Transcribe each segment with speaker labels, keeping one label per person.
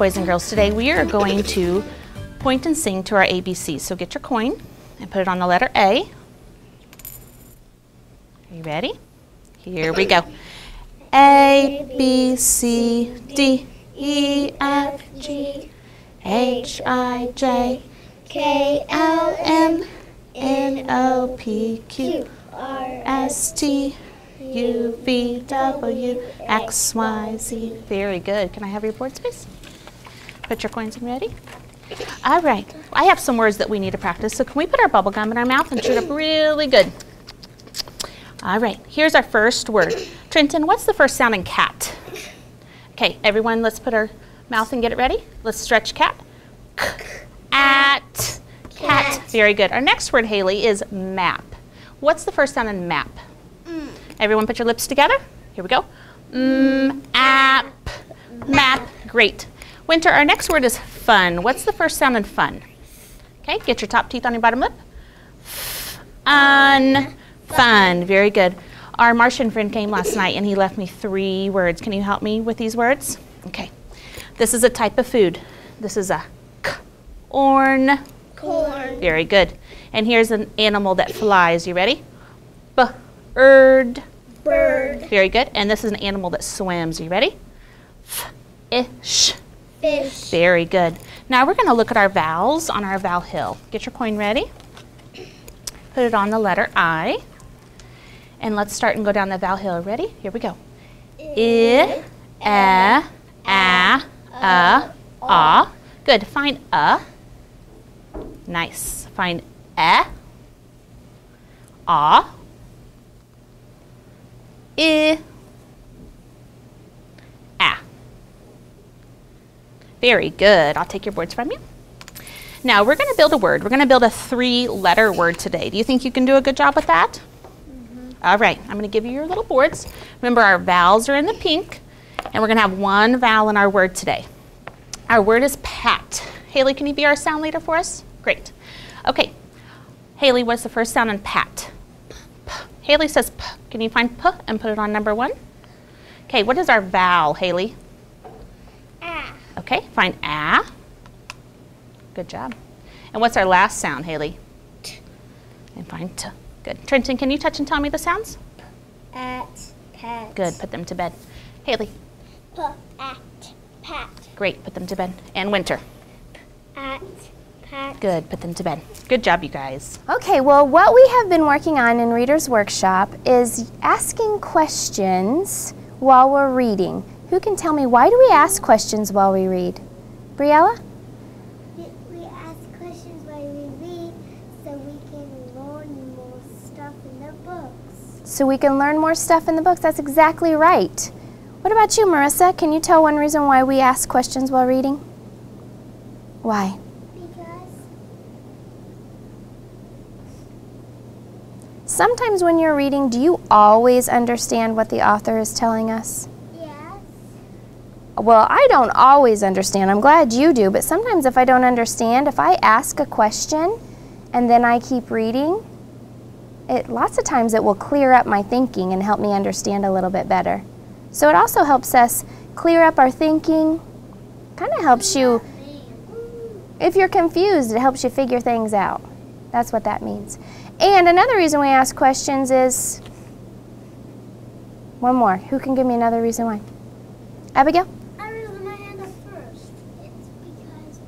Speaker 1: boys and girls. Today we are going to point and sing to our ABCs. So get your coin and put it on the letter A. Are you ready? Here we go. A, B, C, D, E, F, G, H, I, J, K, L, M, N, O, P, Q, R, S, T, U, V, W, X, Y, Z. Very good. Can I have your board space? Put your coins in ready. All right. I have some words that we need to practice. So can we put our bubble gum in our mouth and chew it up really good? All right. Here's our first word. Trenton, what's the first sound in cat? Okay, everyone, let's put our mouth and get it ready. Let's stretch cat. At. Cat. Very good. Our next word, Haley, is map. What's the first sound in map? Everyone put your lips together. Here we go. App. Map. Great. Winter, our next word is fun. What's the first sound in fun? Okay, get your top teeth on your bottom lip. Fun. Very good. Our Martian friend came last night and he left me 3 words. Can you help me with these words? Okay. This is a type of food. This is a corn. Very good. And here's an animal that flies. You ready? Bird. Very good. And this is an animal that swims. You ready? Fish. Very good. Now we're going to look at our vowels on our vowel hill. Get your coin ready. Put it on the letter I. And let's start and go down the vowel hill. Ready? Here we go. I, a. Good. Find a. Nice. Find a. I, a. Very good. I'll take your boards from you. Now we're going to build a word. We're going to build a 3-letter word today. Do you think you can do a good job with that? All right. I'm going to give you your little boards. Remember, our vowels are in the pink, and we're going to have 1 vowel in our word today. Our word is pat. Haley, can you be our sound leader for us? Great. Okay. Haley, what's the first sound in pat? P. Haley says P. Can you find P and put it on number 1? Okay, what is our vowel, Haley? A. Okay, find A. Good job. And what's our last sound, Haley? T. And find T. Good. Trenton, can you touch and tell me the sounds?
Speaker 2: At, pat.
Speaker 1: Good, put them to bed. Haley?
Speaker 2: P, at, pat.
Speaker 1: Great, put them to bed. And Winter?
Speaker 2: At, pat.
Speaker 1: Good, put them to bed. Good job, you guys.
Speaker 3: Okay, well, what we have been working on in Reader's Workshop is asking questions while we're reading. Who can tell me, why do we ask questions while we read? Briella?
Speaker 2: We ask questions while we read so we can learn more stuff in the books.
Speaker 3: So we can learn more stuff in the books. That's exactly right. What about you, Marissa? Can you tell one reason why we ask questions while reading? Why? Sometimes when you're reading, do you always understand what the author is telling us?
Speaker 2: Yes.
Speaker 3: Well, I don't always understand. I'm glad you do, but sometimes if I don't understand, if I ask a question and then I keep reading, lots of times it will clear up my thinking and help me understand a little bit better. So it also helps us clear up our thinking, kind of helps you, if you're confused, it helps you figure things out. That's what that means. And another reason we ask questions is, one more. Who can give me another reason why? Abigail?
Speaker 2: I raised my hand up first. It's because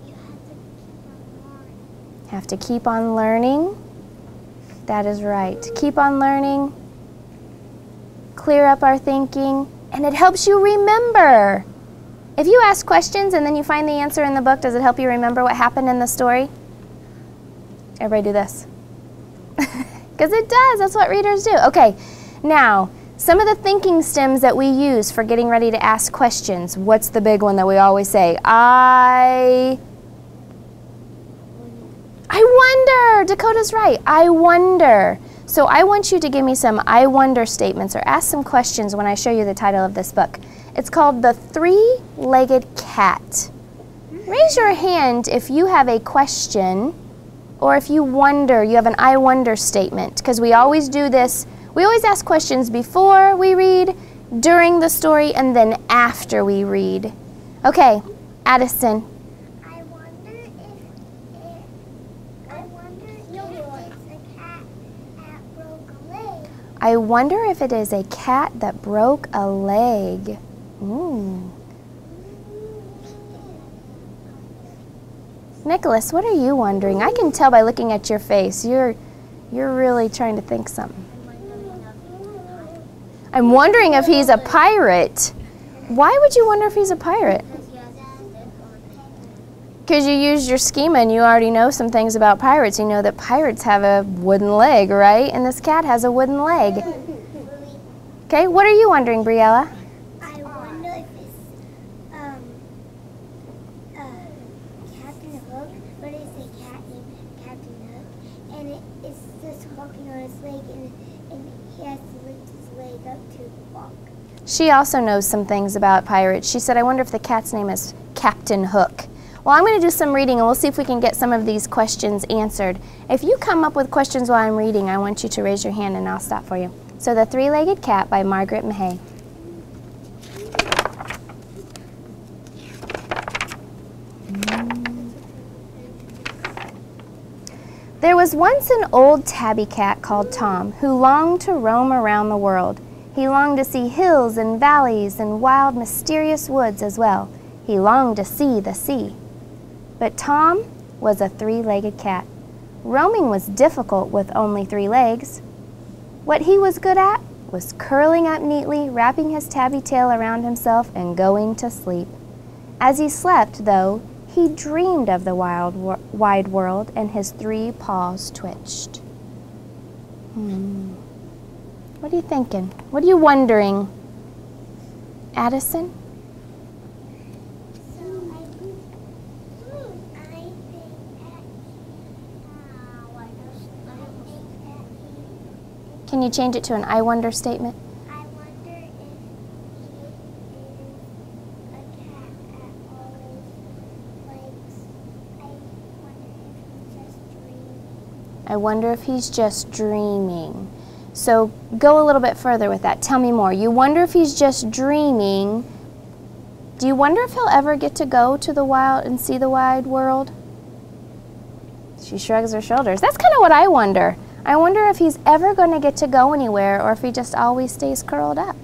Speaker 2: you have to keep on learning.
Speaker 3: Have to keep on learning. That is right. Keep on learning. Clear up our thinking. And it helps you remember. If you ask questions and then you find the answer in the book, does it help you remember what happened in the story? Everybody do this. Because it does. That's what readers do. Okay, now, some of the thinking stems that we use for getting ready to ask questions. What's the big one that we always say? I wonder. Dakota's right. I wonder. So I want you to give me some I wonder statements or ask some questions when I show you the title of this book. It's called The Three-Legged Cat. Raise your hand if you have a question or if you wonder, you have an I wonder statement, because we always do this. We always ask questions before we read, during the story, and then after we read. Okay, Addison.
Speaker 2: I wonder if it's a cat that broke a leg.
Speaker 3: I wonder if it is a cat that broke a leg. Ooh. Nicholas, what are you wondering? I can tell by looking at your face. You're really trying to think something. I'm wondering if he's a pirate. Why would you wonder if he's a pirate? Because you used your schema and you already know some things about pirates. You know that pirates have a wooden leg, right? And this cat has a wooden leg. Okay, what are you wondering, Briella?
Speaker 2: I wonder if it's Captain Hook, but it's a cat named Captain Hook, and it's just walking on its leg, and he has to lift his leg up to walk.
Speaker 3: She also knows some things about pirates. She said, I wonder if the cat's name is Captain Hook. Well, I'm going to do some reading, and we'll see if we can get some of these questions answered. If you come up with questions while I'm reading, I want you to raise your hand, and I'll stop for you. So, The Three-Legged Cat by Margaret Mahay. There was once an old tabby cat called Tom who longed to roam around the world. He longed to see hills and valleys and wild, mysterious woods as well. He longed to see the sea. But Tom was a three-legged cat. Roaming was difficult with only 3 legs. What he was good at was curling up neatly, wrapping his tabby tail around himself, and going to sleep. As he slept, though, he dreamed of the wide world, and his 3 paws twitched. What are you thinking? What are you wondering? Addison?
Speaker 2: So I think
Speaker 3: Can you change it to an I wonder statement?
Speaker 2: I wonder if he is a cat that always likes. I wonder if he's just dreaming.
Speaker 3: I wonder if he's just dreaming. So go a little bit further with that. Tell me more. You wonder if he's just dreaming. Do you wonder if he'll ever get to go to the wild and see the wide world? She shrugs her shoulders. That's kind of what I wonder. I wonder if he's ever going to get to go anywhere, or if he just always stays curled up.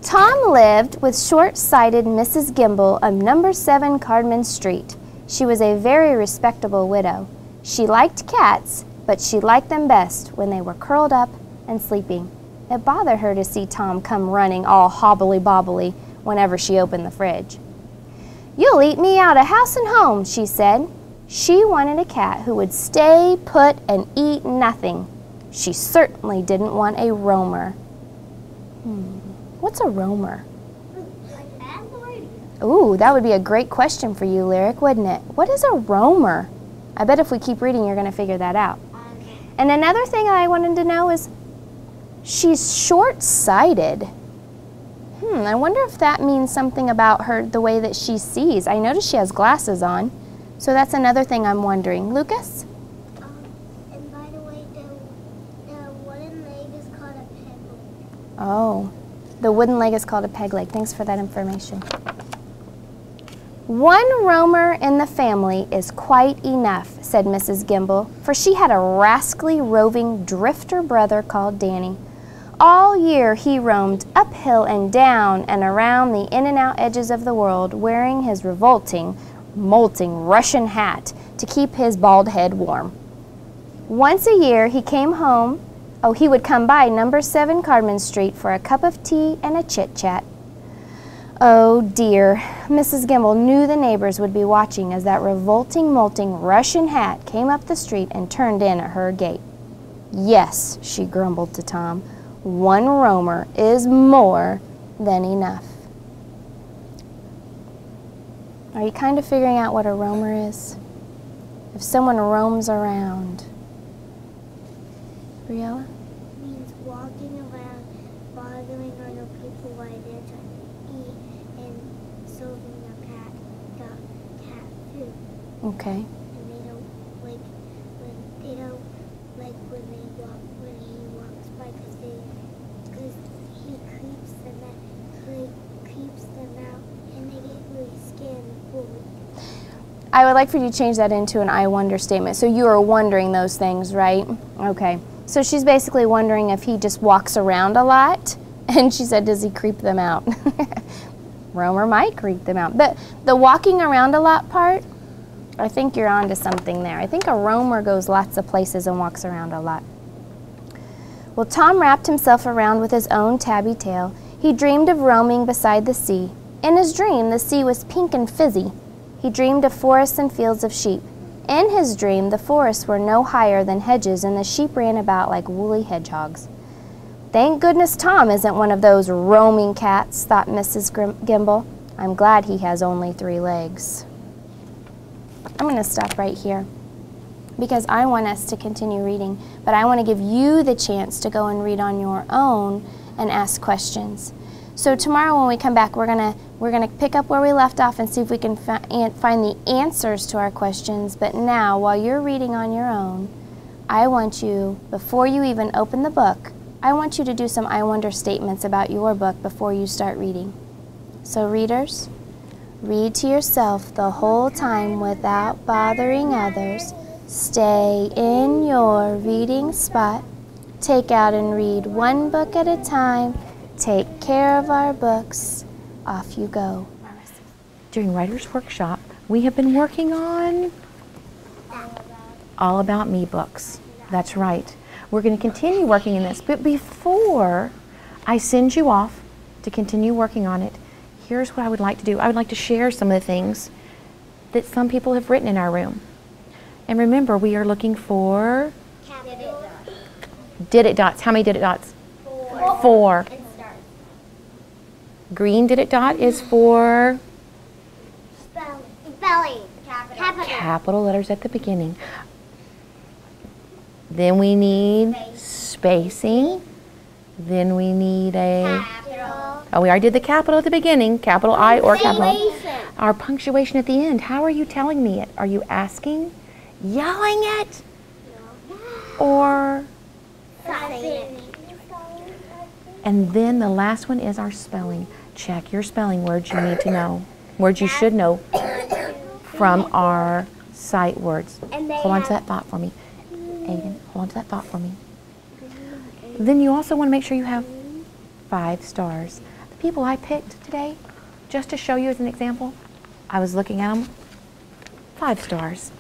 Speaker 3: Tom lived with short-sighted Mrs. Gimble of number 7 Cardman Street. She was a very respectable widow. She liked cats, but she liked them best when they were curled up and sleeping. It bothered her to see Tom come running all hobbly-bobbly whenever she opened the fridge. "You'll eat me out of house and home," she said. She wanted a cat who would stay put and eat nothing. She certainly didn't want a roamer. What's a roamer? Ooh, that would be a great question for you, Lyric, wouldn't it? What is a roamer? I bet if we keep reading, you're going to figure that out. And another thing I wanted to know is, she's short-sighted. I wonder if that means something about her, the way that she sees. I notice she has glasses on. So that's another thing I'm wondering. Lucas?
Speaker 2: And by the way, the wooden leg is called a peg leg.
Speaker 3: Oh, the wooden leg is called a peg leg. Thanks for that information. "One roamer in the family is quite enough," said Mrs. Gimble, for she had a rascally, roving drifter brother called Danny. All year he roamed uphill and down and around the in-and-out edges of the world, wearing his molting Russian hat to keep his bald head warm. Once a year he came home. He would come by number 7 Cardman Street for a cup of tea and a chit-chat. Oh dear, Mrs. Gimble knew the neighbors would be watching as that revolting, molting Russian hat came up the street and turned in at her gate. "Yes," she grumbled to Tom, "one roamer is more than enough." Are you kind of figuring out what a roamer is? If someone roams around. Briella?
Speaker 2: It means walking around, bothering other people while they're trying to eat and serving the cat food.
Speaker 3: Okay.
Speaker 2: And they don't like when he walks by because he creeps them out
Speaker 3: I would like for you to change that into an I wonder statement. So you are wondering those things, right? Okay. So she's basically wondering if he just walks around a lot. And she said, does he creep them out? Romer might creep them out. But the walking around a lot part, I think you're onto something there. I think a roamer goes lots of places and walks around a lot. Well, Tom wrapped himself around with his own tabby tail. He dreamed of roaming beside the sea. In his dream, the sea was pink and fizzy. He dreamed of forests and fields of sheep. In his dream, the forests were no higher than hedges, and the sheep ran about like woolly hedgehogs. Thank goodness Tom isn't one of those roaming cats, thought Mrs. Gimble. I'm glad he has only 3 legs. I'm going to stop right here because I want us to continue reading, but I want to give you the chance to go and read on your own and ask questions. So tomorrow when we come back, we're gonna pick up where we left off and see if we can find the answers to our questions. But now, while you're reading on your own, I want you, before you even open the book, I want you to do some I wonder statements about your book before you start reading. So readers, read to yourself the whole time without bothering others. Stay in your reading spot. Take out and read one book at a time. Take care of our books. Off you go.
Speaker 4: During Writer's Workshop, we have been working on All About Me books. That's right. We're going to continue working in this, but before I send you off to continue working on it, here's what I would like to do. I would like to share some of the things that some people have written in our room. And remember, we are looking for did it dots. How many did it dots? 4. Green did it dot is for
Speaker 2: Spelling.
Speaker 4: capital letters at the beginning. Then we need spacing. Then we need a oh, we already did the capital at the beginning, capital I or capital. Our punctuation at the end. How are you telling me it? Are you asking, yelling it, or? And then the last one is our spelling. Check your spelling words you need to know, words you should know from our sight words. Hold on to that thought for me. Aiden, hold on to that thought for me. Then you also want to make sure you have 5 stars. The people I picked today, just to show you as an example, I was looking at them, 5 stars.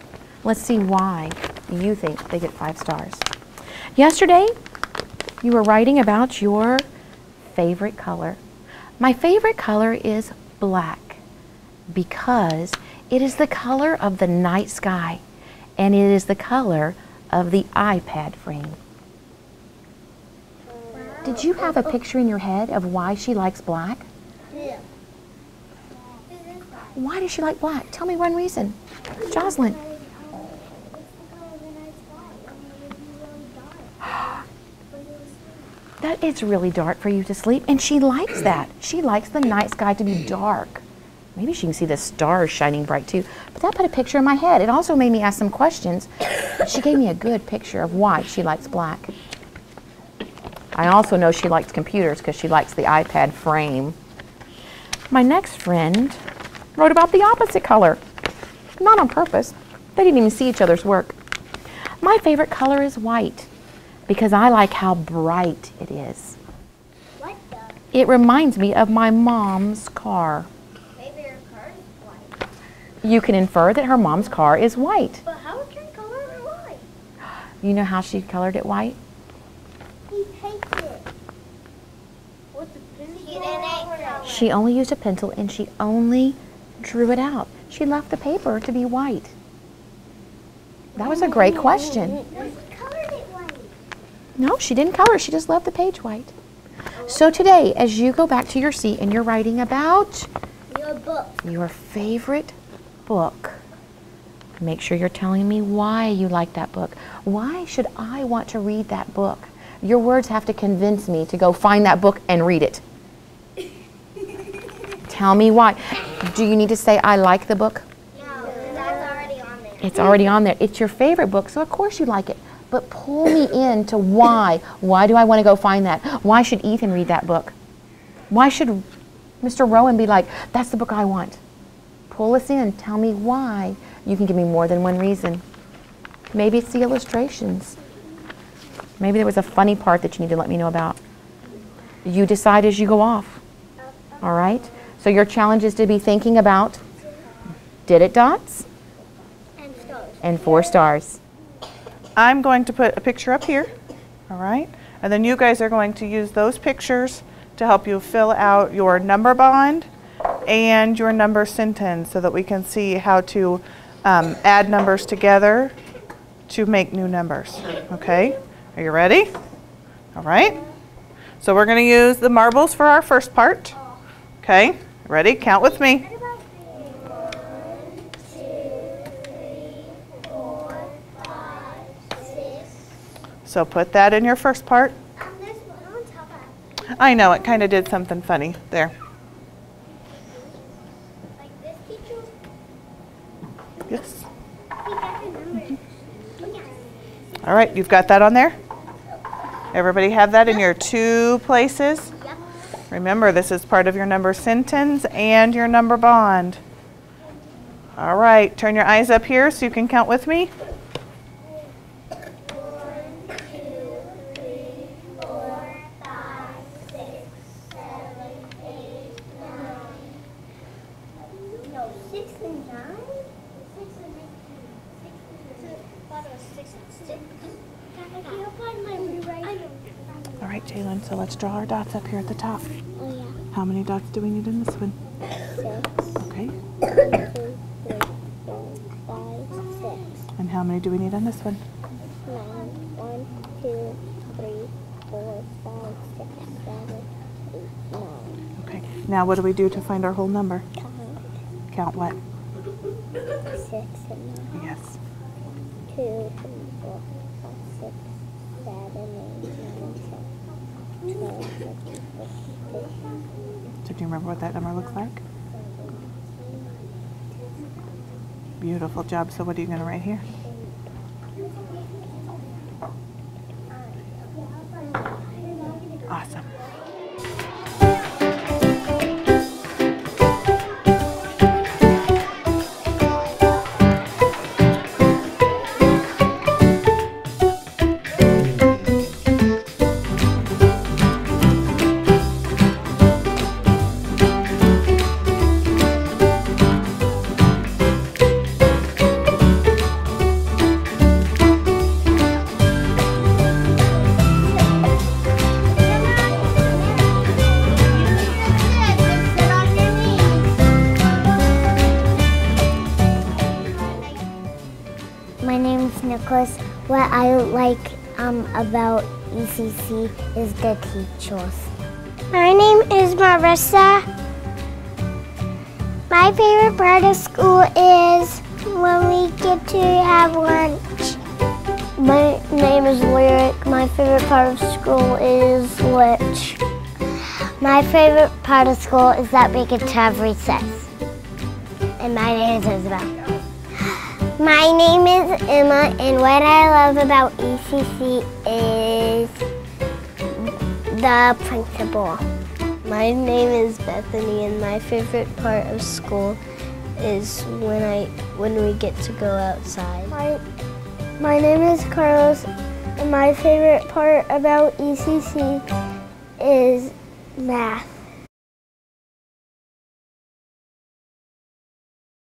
Speaker 4: Let's see why you think they get 5 stars. Yesterday, you were writing about your favorite color. My favorite color is black because it is the color of the night sky and it is the color of the iPad frame. Did you have a picture in your head of why she likes black?
Speaker 2: Yeah.
Speaker 4: Why does she like black? Tell me one reason. Jocelyn. That is really dark for you to sleep, and she likes that. She likes the night sky to be dark. Maybe she can see the stars shining bright too. But that put a picture in my head. It also made me ask some questions. She gave me a good picture of why she likes black. I also know she likes computers because she likes the iPad frame. My next friend wrote about the opposite color. Not on purpose. They didn't even see each other's work. My favorite color is white because I like how bright it is.
Speaker 2: What the?
Speaker 4: It reminds me of my mom's car.
Speaker 2: Maybe her car is white.
Speaker 4: You can infer that her mom's car is white.
Speaker 2: But how can you color it white?
Speaker 4: You know how she colored it white?
Speaker 2: He painted it. With the pencil?
Speaker 4: She only used a pencil and she only drew it out. She left the paper to be white. That was a great question.
Speaker 2: Just colored it white.
Speaker 4: No, she didn't color. She just left the page white. So today, as you go back to your seat and you're writing about
Speaker 2: Your book.
Speaker 4: your favorite book, make sure you're telling me why you like that book. Why should I want to read that book? Your words have to convince me to go find that book and read it. Tell me why. Do you need to say, I like the book?
Speaker 2: No, that's already on there.
Speaker 4: It's already on there. It's your favorite book, so of course you like it. But pull me into why. Why do I want to go find that? Why should Ethan read that book? Why should Mr. Rowan be like, that's the book I want? Pull us in. Tell me why You can give me more than one reason. Maybe it's the illustrations. Maybe there was a funny part that you need to let me know about. You decide as you go off. All right? So your challenge is to be thinking about did it dots
Speaker 2: And stars.
Speaker 4: and 4 stars.
Speaker 5: I'm going to put a picture up here, all right? And then you guys are going to use those pictures to help you fill out your number bond and your number sentence so that we can see how to add numbers together to make new numbers, okay? Are you ready? All right. So we're going to use the marbles for our first part, okay? Ready? Count with me.
Speaker 2: 1, 2, 3, 4, 5, 6.
Speaker 5: So put that in your first part.
Speaker 2: There's one on top of
Speaker 5: I know, it kind of did something funny there.
Speaker 2: like this, teacher.
Speaker 5: Yes.
Speaker 2: We got the number.
Speaker 5: All right, you've got that on there? Everybody have that in your 2 places?
Speaker 2: Yep.
Speaker 5: Remember, this is part of your number sentence and your number bond. All right, turn your eyes up here so you can count with me.
Speaker 2: 1, 2, 3, 4, 5, 6, 7, 8, 9. No, 6 and 9? 6 and 9. 6 and 6. I can't find my rewriting.
Speaker 5: All right, Jalen, so let's draw our dots up here at the top.
Speaker 2: Oh, yeah.
Speaker 5: How many dots do we need in this one?
Speaker 2: 6,
Speaker 5: Okay.
Speaker 2: 2, 3, 4, 5, 6.
Speaker 5: And how many do we need on this one?
Speaker 2: 9, 1, 2, 3, 4, 5, 6, 7, 8, 9.
Speaker 5: Okay. Now what do we do to find our whole number?
Speaker 2: Count.
Speaker 5: Count what?
Speaker 2: 6 and 9.
Speaker 5: Yes.
Speaker 2: 2, 3, 4, 5, 6, 7, 8, 9, 10, 12, 13, 14, 15.
Speaker 5: So do you remember what that number looks like? Beautiful job. So what are you going to write here? Awesome.
Speaker 2: My name is Nicholas. What I like about ECC is the teachers. My name is Marissa. My favorite part of school is when we get to have lunch. My name is Lyric. My favorite part of school is lunch. My favorite part of school is that we get to have recess. And my name is Isabel. My name is Emma, and what I love about ECC is the principal. My name is Bethany, and my favorite part of school is when we get to go outside. My name is Carlos, and my favorite part about ECC is math.